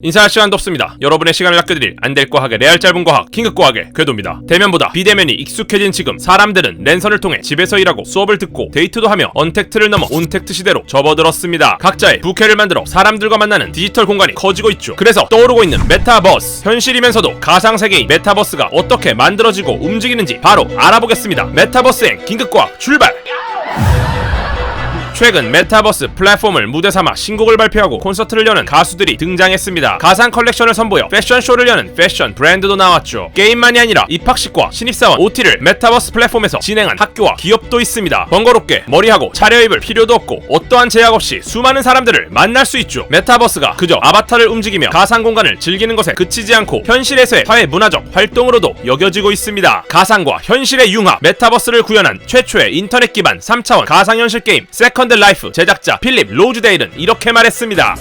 인사할 시간도 없습니다. 여러분의 시간을 아껴드릴 안될 과학의 레알 짧은 과학 킹크 과학의 궤도입니다. 대면보다 비대면이 익숙해진 지금 사람들은 랜선을 통해 집에서 일하고 수업을 듣고 데이트도 하며 언택트를 넘어 온택트 시대로 접어들었습니다. 각자의 부캐를 만들어 사람들과 만나는 디지털 공간이 커지고 있죠. 그래서 떠오르고 있는 메타버스, 현실이면서도 가상세계의 메타버스가 어떻게 만들어지고 움직이는지 바로 알아보겠습니다. 메타버스행 킹크 과학 출발! 최근 메타버스 플랫폼을 무대삼아 신곡을 발표하고 콘서트를 여는 가수들이 등장했습니다. 가상 컬렉션을 선보여 패션쇼를 여는 패션 브랜드도 나왔죠. 게임만이 아니라 입학식과 신입사원 OT를 메타버스 플랫폼에서 진행한 학교와 기업도 있습니다. 번거롭게 머리하고 차려입을 필요도 없고 어떠한 제약 없이 수많은 사람들을 만날 수 있죠. 메타버스가 그저 아바타를 움직이며 가상 공간을 즐기는 것에 그치지 않고 현실에서의 사회 문화적 활동으로도 여겨지고 있습니다. 가상과 현실의 융합, 메타버스를 구현한 최초의 인터넷 기반 3차원 가상현실 게임 세컨드 라이프 제작자 필립 로즈데일은 이렇게 말했습니다.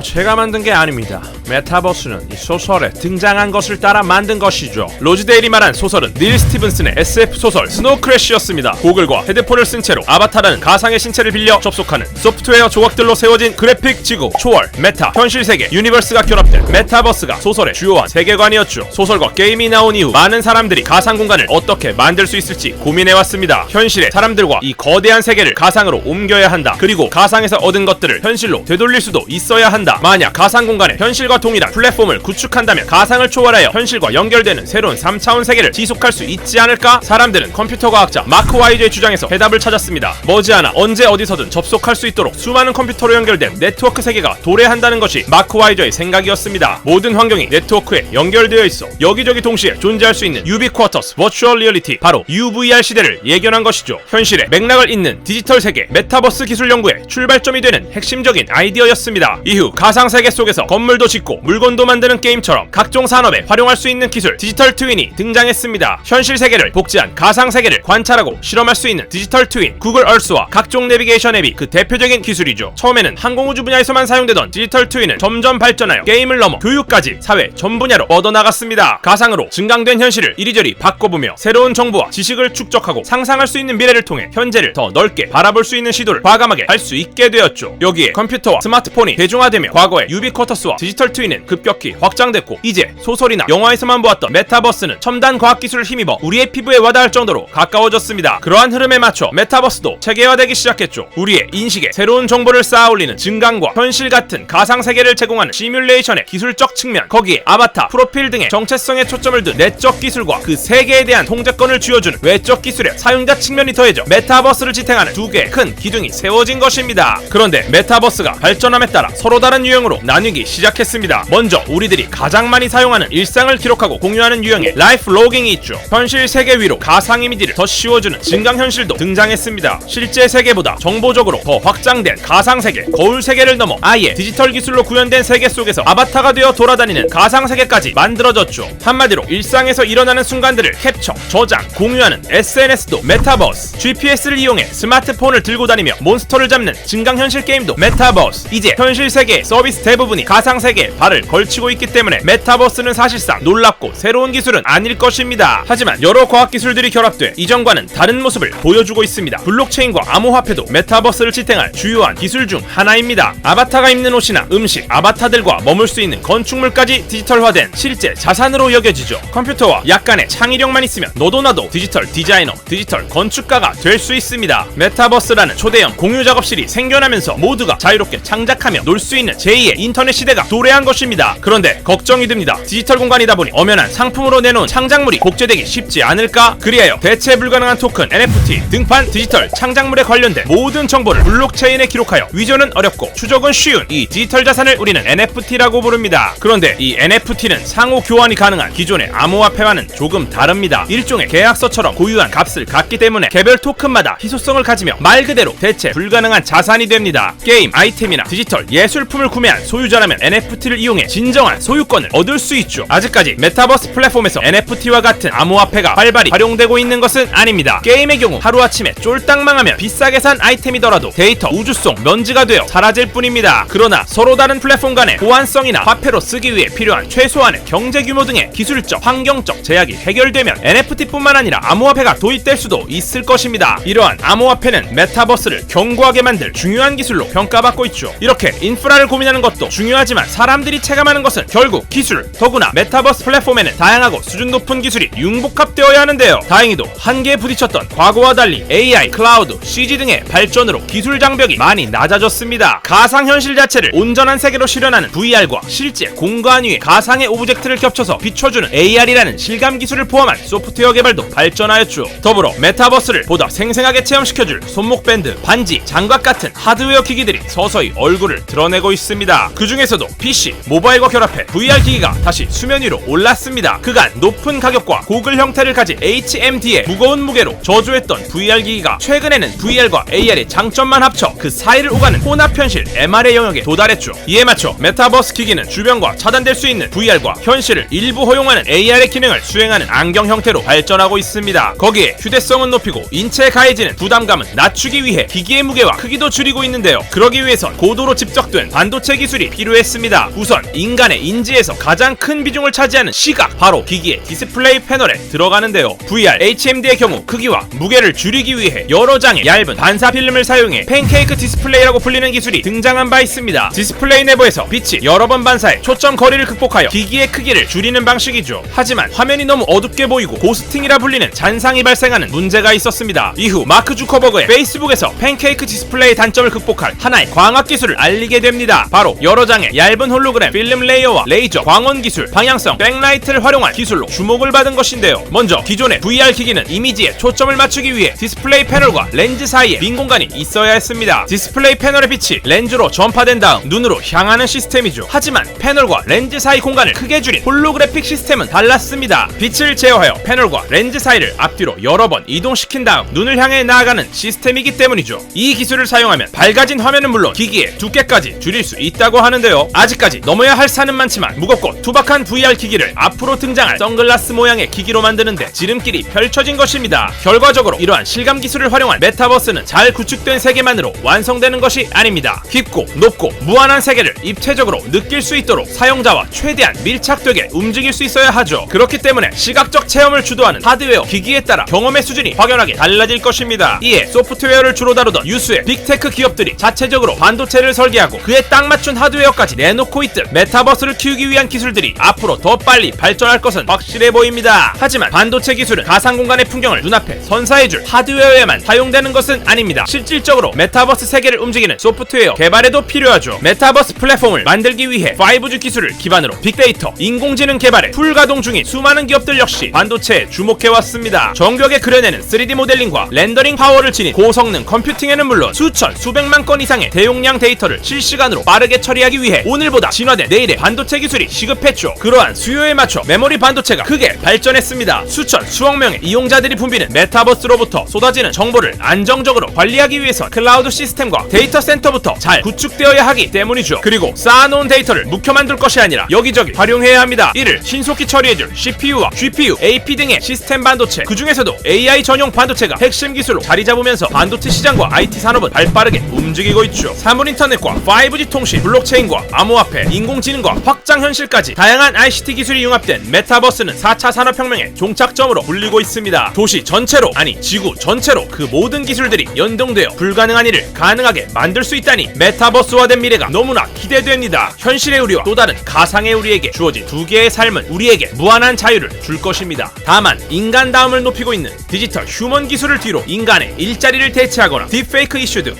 제가 만든 게 아닙니다. 메타버스는 이 소설에 등장한 것을 따라 만든 것이죠. 로즈데일이 말한 소설은 닐 스티븐슨의 SF 소설 스노우 크래쉬였습니다. 고글과 헤드폰을 쓴 채로 아바타라는 가상의 신체를 빌려 접속하는 소프트웨어 조각들로 세워진 그래픽 지구, 초월, 메타, 현실 세계, 유니버스가 결합된 메타버스가 소설의 주요한 세계관이었죠. 소설과 게임이 나온 이후 많은 사람들이 가상 공간을 어떻게 만들 수 있을지 고민해왔습니다. 현실의 사람들과 이 거대한 세계를 가상으로 옮겨야 한다. 그리고 가상에서 얻은 것들을 현실로 되돌릴 수도 있어야 한다. 만약 가상 공간에 현실과 동일한 플랫폼을 구축한다면 가상을 초월하여 현실과 연결되는 새로운 3차원 세계를 지속할 수 있지 않을까? 사람들은 컴퓨터 과학자 마크 와이저의 주장에서 해답을 찾았습니다. 머지않아 언제 어디서든 접속할 수 있도록 수많은 컴퓨터로 연결된 네트워크 세계가 도래한다는 것이 마크 와이저의 생각이었습니다. 모든 환경이 네트워크에 연결되어 있어 여기저기 동시에 존재할 수 있는 유비쿼터스 버추얼 리얼리티, 바로 UVR 시대를 예견한 것이죠. 현실의 맥락을 잇는 디지털 세계 메타버스 기술 연구의 출발점이 되는 핵심적인 아이디어였습니다. 이후 가상세계 속에서 건물도 짓고 물건도 만드는 게임처럼 각종 산업에 활용할 수 있는 기술 디지털 트윈이 등장했습니다. 현실 세계를 복제한 가상 세계를 관찰하고 실험할 수 있는 디지털 트윈, 구글 얼스와 각종 내비게이션 앱이 그 대표적인 기술이죠. 처음에는 항공우주 분야에서만 사용되던 디지털 트윈은 점점 발전하여 게임을 넘어 교육까지 사회 전 분야로 뻗어나갔습니다. 가상으로 증강된 현실을 이리저리 바꿔보며 새로운 정보와 지식을 축적하고 상상할 수 있는 미래를 통해 현재를 더 넓게 바라볼 수 있는 시도를 과감하게 할 수 있게 되었죠. 여기에 컴퓨터와 스마트폰이 대중화되며 과거의 유비쿼터스와 디지털 트윈은 급격히 확장됐고 이제 소설이나 영화에서만 보았던 메타버스는 첨단 과학기술을 힘입어 우리의 피부에 와닿을 정도로 가까워졌습니다. 그러한 흐름에 맞춰 메타버스도 체계화되기 시작했죠. 우리의 인식에 새로운 정보를 쌓아올리는 증강과 현실 같은 가상세계를 제공하는 시뮬레이션의 기술적 측면, 거기에 아바타, 프로필 등의 정체성에 초점을 둔 내적 기술과 그 세계에 대한 통제권을 쥐어주는 외적 기술의 사용자 측면이 더해져 메타버스를 지탱하는 두 개의 큰 기둥이 세워진 것입니다. 그런데 메타버스가 발전함에 따라 서로 다른 유형으로 나뉘기 시작했습니다. 먼저 우리들이 가장 많이 사용하는 일상을 기록하고 공유하는 유형의 라이프 로깅이 있죠. 현실 세계 위로 가상 이미지를 더 씌워주는 증강현실도 등장했습니다. 실제 세계보다 정보적으로 더 확장된 가상세계, 거울세계를 넘어 아예 디지털 기술로 구현된 세계 속에서 아바타가 되어 돌아다니는 가상세계까지 만들어졌죠. 한마디로 일상에서 일어나는 순간들을 캡처, 저장, 공유하는 SNS도 메타버스, GPS를 이용해 스마트폰을 들고 다니며 몬스터를 잡는 증강현실 게임도 메타버스. 이제 현실 세계의 서비스 대부분이 가상세계에 발을 걸치고 있기 때문에 메타버스는 사실상 놀랍고 새로운 기술은 아닐 것입니다. 하지만 여러 과학기술들이 결합돼 이전과는 다른 모습을 보여주고 있습니다. 블록체인과 암호화폐도 메타버스를 지탱할 주요한 기술 중 하나입니다. 아바타가 입는 옷이나 음식, 아바타들과 머물 수 있는 건축물까지 디지털화된 실제 자산으로 여겨지죠. 컴퓨터와 약간의 창의력만 있으면 너도 나도 디지털 디자이너, 디지털 건축가가 될 수 있습니다. 메타버스라는 초대형 공유 작업실이 생겨나면서 모두가 자유롭게 창작하며 놀 수 있는 제2의 인터넷 시대가 도래한 것입니다. 그런데 걱정이 듭니다. 디지털 공간이다 보니 엄연한 상품으로 내놓은 창작물이 복제되기 쉽지 않을까? 그리하여 대체 불가능한 토큰, NFT, 등판, 디지털 창작물에 관련된 모든 정보를 블록체인에 기록하여 위조는 어렵고 추적은 쉬운 이 디지털 자산을 우리는 NFT라고 부릅니다. 그런데 이 NFT는 상호 교환이 가능한 기존의 암호화폐와는 조금 다릅니다. 일종의 계약서처럼 고유한 값을 갖기 때문에 개별 토큰마다 희소성을 가지며 말 그대로 대체 불가능한 자산이 됩니다. 게임, 아이템이나 디지털 예술품을 구매한 소유자라면 NFT를 이용해 진정한 소유권을 얻을 수 있죠. 아직까지 메타버스 플랫폼에서 NFT와 같은 암호화폐가 활발히 활용되고 있는 것은 아닙니다. 게임의 경우 하루아침에 쫄딱 망하면 비싸게 산 아이템이더라도 데이터 우주송 먼지가 되어 사라질 뿐입니다. 그러나 서로 다른 플랫폼 간의 보안성이나 화폐로 쓰기 위해 필요한 최소한의 경제 규모 등의 기술적, 환경적 제약이 해결되면 NFT뿐만 아니라 암호화폐가 도입될 수도 있을 것입니다. 이러한 암호화폐는 메타버스를 견고하게 만들 중요한 기술로 평가받고 있죠. 이렇게 인프라를 고민하는 것도 중요하지만 사람들이 체감하는 것은 결국 기술, 더구나 메타버스 플랫폼에는 다양하고 수준 높은 기술이 융복합되어야 하는데요. 다행히도 한계에 부딪혔던 과거와 달리 AI, 클라우드, CG 등의 발전으로 기술 장벽이 많이 낮아졌습니다. 가상현실 자체를 온전한 세계로 실현하는 VR과 실제 공간 위에 가상의 오브젝트를 겹쳐서 비춰주는 AR이라는 실감 기술을 포함한 소프트웨어 개발도 발전하였죠. 더불어 메타버스를 보다 생생하게 체험시켜줄 손목 밴드, 반지, 장갑 같은 하드웨어 기기들이 서서히 얼굴을 드러내고 있습니다. 그 중에서도 PC, 모바일과 결합해 VR 기기가 다시 수면 위로 올랐습니다. 그간 높은 가격과 고글 형태를 가진 HMD의 무거운 무게로 저조했던 VR 기기가 최근에는 VR과 AR의 장점만 합쳐 그 사이를 오가는 혼합 현실 MR의 영역에 도달했죠. 이에 맞춰 메타버스 기기는 주변과 차단될 수 있는 VR과 현실을 일부 허용하는 AR의 기능을 수행하는 안경 형태로 발전하고 있습니다. 거기에 휴대성은 높이고 인체에 가해지는 부담감은 낮추기 위해 기기의 무게와 크기도 줄이고 있는데요. 그러기 위해선 고도로 집적된 반도체 기술이 필요했습니다. 우선 인간의 인지에서 가장 큰 비중을 차지하는 시각, 바로 기기의 디스플레이 패널에 들어가는데요. VR, HMD의 경우 크기와 무게를 줄이기 위해 여러 장의 얇은 반사 필름을 사용해 팬케이크 디스플레이라고 불리는 기술이 등장한 바 있습니다. 디스플레이 내부에서 빛이 여러 번 반사해 초점 거리를 극복하여 기기의 크기를 줄이는 방식이죠. 하지만 화면이 너무 어둡게 보이고 고스팅이라 불리는 잔상이 발생하는 문제가 있었습니다. 이후 마크 주커버그의 페이스북에서 팬케이크 디스플레이 단점을 극복할 하나의 광학 기술을 알리게 됩니다. 바로 여러 장의 얇은 홀로그램 필름 레이어와 레이저, 광원 기술, 방향성, 백라이트를 활용한 기술로 주목을 받은 것인데요. 먼저 기존의 VR 기기는 이미지에 초점을 맞추기 위해 디스플레이 패널과 렌즈 사이에 빈 공간이 있어야 했습니다. 디스플레이 패널의 빛이 렌즈로 전파된 다음 눈으로 향하는 시스템이죠. 하지만 패널과 렌즈 사이 공간을 크게 줄인 홀로그래픽 시스템은 달랐습니다. 빛을 제어하여 패널과 렌즈 사이를 앞뒤로 여러 번 이동시킨 다음 눈을 향해 나아가는 시스템이기 때문이죠. 이 기술을 사용하면 밝아진 화면은 물론 기기의 두께까지 줄일 수 있다고 하는데요. 아직까지 넘어야 할 산은 많지만 무겁고 투박한 VR 기기를 앞으로 등장할 선글라스 모양의 기기로 만드는데 지름길이 펼쳐진 것입니다. 결과적으로 이러한 실감 기술을 활용한 메타버스는 잘 구축된 세계만으로 완성되는 것이 아닙니다. 깊고 높고 무한한 세계를 입체적으로 느낄 수 있도록 사용자와 최대한 밀착되게 움직일 수 있어야 하죠. 그렇기 때문에 시각적 체험을 주도하는 하드웨어, 기기에 따라 경험의 수준이 확연하게 달라질 것입니다. 이에 소프트웨어를 주로 다루던 유수의 빅테크 기업들이 자체적으로 반도체를 설계하고 그에 딱 맞춘 하드웨어까지 내놓고 있듯 메타버스를 키우기 위한 기술들이 앞으로 더 빨리 발전할 것은 확실해 보입니다. 하지만 반도체 기술은 가상 공간의 풍경을 눈앞에 선사해줄 하드웨어에만 사용되는 것은 아닙니다. 실질적으로 메타버스 세계를 움직이는 소프트웨어 개발에도 필요하죠. 메타버스 플랫폼을 만들기 위해 5G 기술을 기반으로 빅데이터, 인공지능 개발에 풀가동 중인 수많은 기업들 역시 반도체에 주목해왔습니다. 정벽에 그려내는 3D 모델링과 렌더링 파워를 지닌 고성능 컴퓨팅에는 물론 수천, 수백만 건 이상의 대용량 데이터를 실시간으로 빠르게 처리하기 위해 오늘보다 진화된 내일의 반도체 기술이 시급했죠. 그러한 수요에 맞춰 메모리 반도체가 크게 발전했습니다. 수천, 수억 명의 이용자들이 붐비는 메타버스로부터 쏟아지는 정보를 안정적으로 관리하기 위해선 클라우드 시스템과 데이터 센터부터 잘 구축되어야 하기 때문이죠. 그리고 쌓아놓은 데이터를 묵혀만둘 것이 아니라 여기저기 활용해야 합니다. 이를 신속히 처리해줄 CPU와 GPU, AP 등의 시스템 반도체, 그 중에서도 AI 전용 반도체가 핵심 기술로 자리 잡으면서 반도체 시장과 IT 산업은 발빠르게 움직이고 있죠. 사물 인터넷과 5G 통신, 블록체인과 암호화폐, 인공지능과 확장 현실까지 다양한 ICT 기술이 융합된 메타버스는 4차 산업혁명의 종착점으로 불리고 있습니다. 도시 전체로, 아니 지구 전체로 그 모든 기술들이 연동되어 불가능한 일을 가능하게 만들 수 있다니 메타버스화된 미래가 너무나 기대됩니다. 현실의 우리와 또 다른 가상의 우리에게 주어진 두 개의 삶은 우리에게 무한한 자유를 줄 것입니다. 다만 인간다움을 높이고 있는 디지털 휴먼 기술을 뒤로 인간의 일자리를 대체하거나 딥페이크 이슈 등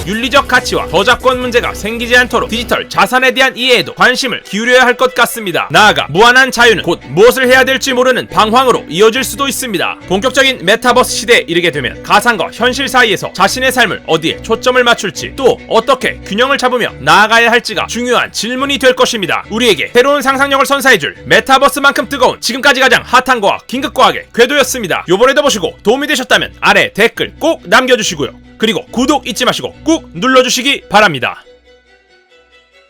윤리적 가치와 저작권 문제가 생기지 않도록 디지털 자산에 대한 이해에도 관심을 기울여야 할 것 같습니다. 나아가 무한한 자유는 곧 무엇을 해야 될지 모르는 방황으로 이어질 수도 있습니다. 본격적인 메타버스 시대에 이르게 되면 가상과 현실 사이에서 자신의 삶을 어디에 초점을 맞출지, 또 어떻게 균형을 잡으며 나아가야 할지가 중요한 질문이 될 것입니다. 우리에게 새로운 상상력을 선사해줄 메타버스만큼 뜨거운 지금까지 가장 핫한 과학, 긴급과학의 궤도였습니다. 요번에도 보시고 도움이 되셨다면 아래 댓글 꼭 남겨주시고요. 그리고 구독 잊지 마시고 꾹 눌러주시기 바랍니다.